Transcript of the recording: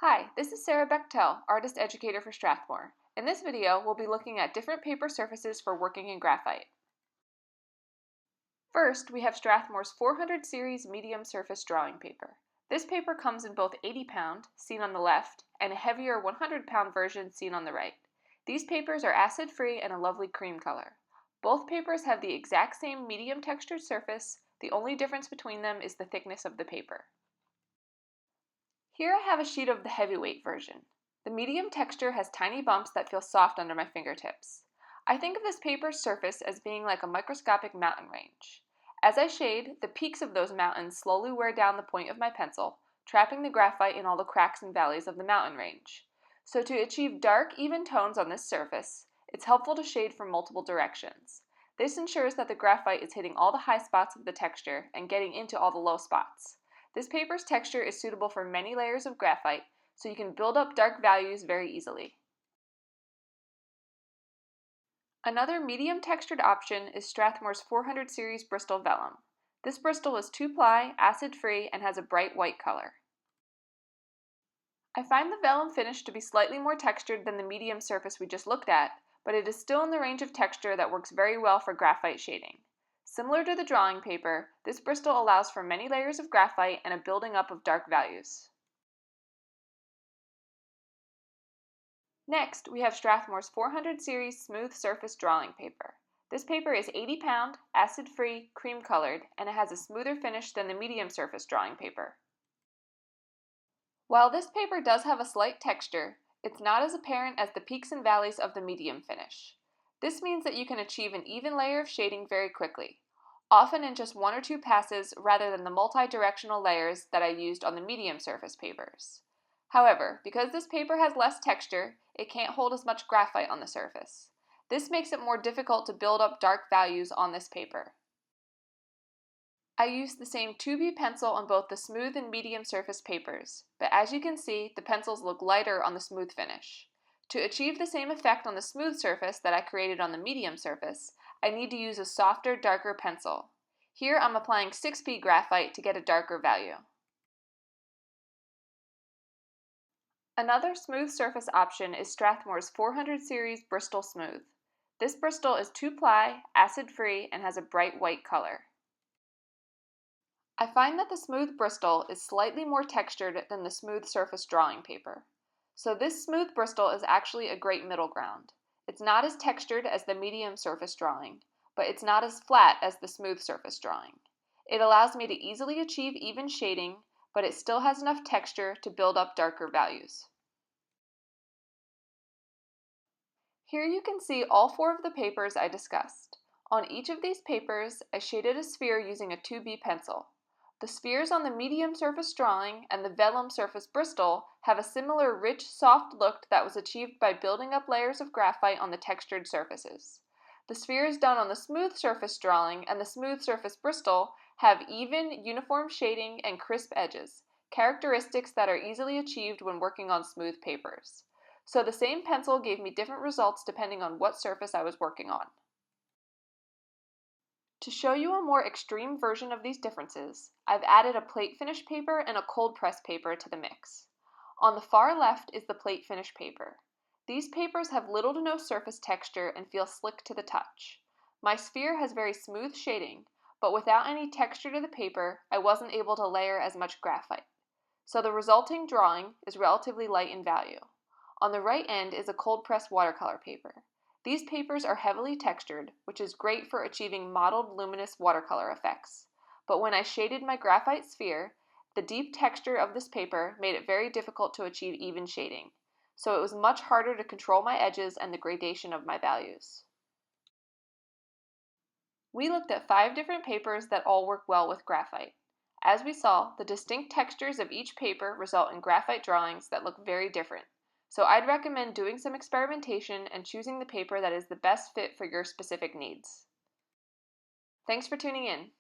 Hi, this is Sarah Becktel, Artist Educator for Strathmore. In this video, we'll be looking at different paper surfaces for working in graphite. First, we have Strathmore's 400 series medium surface drawing paper. This paper comes in both 80-pound, seen on the left, and a heavier 100-pound version seen on the right. These papers are acid-free and a lovely cream color. Both papers have the exact same medium textured surface. The only difference between them is the thickness of the paper. Here I have a sheet of the heavyweight version. The medium texture has tiny bumps that feel soft under my fingertips. I think of this paper's surface as being like a microscopic mountain range. As I shade, the peaks of those mountains slowly wear down the point of my pencil, trapping the graphite in all the cracks and valleys of the mountain range. So to achieve dark, even tones on this surface, it's helpful to shade from multiple directions. This ensures that the graphite is hitting all the high spots of the texture and getting into all the low spots. This paper's texture is suitable for many layers of graphite, so you can build up dark values very easily. Another medium textured option is Strathmore's 400 series Bristol vellum. This Bristol is 2-ply, acid-free, and has a bright white color. I find the vellum finish to be slightly more textured than the medium surface we just looked at, but it is still in the range of texture that works very well for graphite shading. Similar to the drawing paper, this Bristol allows for many layers of graphite and a building up of dark values. Next, we have Strathmore's 400 series smooth surface drawing paper. This paper is 80-pound, acid-free, cream-colored, and it has a smoother finish than the medium surface drawing paper. While this paper does have a slight texture, it's not as apparent as the peaks and valleys of the medium finish. This means that you can achieve an even layer of shading very quickly, often in just one or two passes rather than the multi-directional layers that I used on the medium surface papers. However, because this paper has less texture, it can't hold as much graphite on the surface. This makes it more difficult to build up dark values on this paper. I used the same 2B pencil on both the smooth and medium surface papers, but as you can see, the pencils look lighter on the smooth finish. To achieve the same effect on the smooth surface that I created on the medium surface, I need to use a softer, darker pencil. Here I'm applying 6B graphite to get a darker value. Another smooth surface option is Strathmore's 400 series Bristol Smooth. This Bristol is 2-ply, acid-free, and has a bright white color. I find that the smooth Bristol is slightly more textured than the smooth surface drawing paper. So this smooth Bristol is actually a great middle ground. It's not as textured as the medium surface drawing, but it's not as flat as the smooth surface drawing. It allows me to easily achieve even shading, but it still has enough texture to build up darker values. Here you can see all four of the papers I discussed. On each of these papers, I shaded a sphere using a 2B pencil. The spheres on the medium surface drawing and the vellum surface Bristol have a similar rich, soft look that was achieved by building up layers of graphite on the textured surfaces. The spheres done on the smooth surface drawing and the smooth surface Bristol have even, uniform shading and crisp edges, characteristics that are easily achieved when working on smooth papers. So the same pencil gave me different results depending on what surface I was working on. To show you a more extreme version of these differences, I've added a plate finish paper and a cold press paper to the mix. On the far left is the plate finish paper. These papers have little to no surface texture and feel slick to the touch. My sphere has very smooth shading, but without any texture to the paper, I wasn't able to layer as much graphite. So the resulting drawing is relatively light in value. On the right end is a cold press watercolor paper. These papers are heavily textured, which is great for achieving mottled luminous watercolor effects. But when I shaded my graphite sphere, the deep texture of this paper made it very difficult to achieve even shading, so it was much harder to control my edges and the gradation of my values. We looked at 5 different papers that all work well with graphite. As we saw, the distinct textures of each paper result in graphite drawings that look very different. So I'd recommend doing some experimentation and choosing the paper that is the best fit for your specific needs. Thanks for tuning in.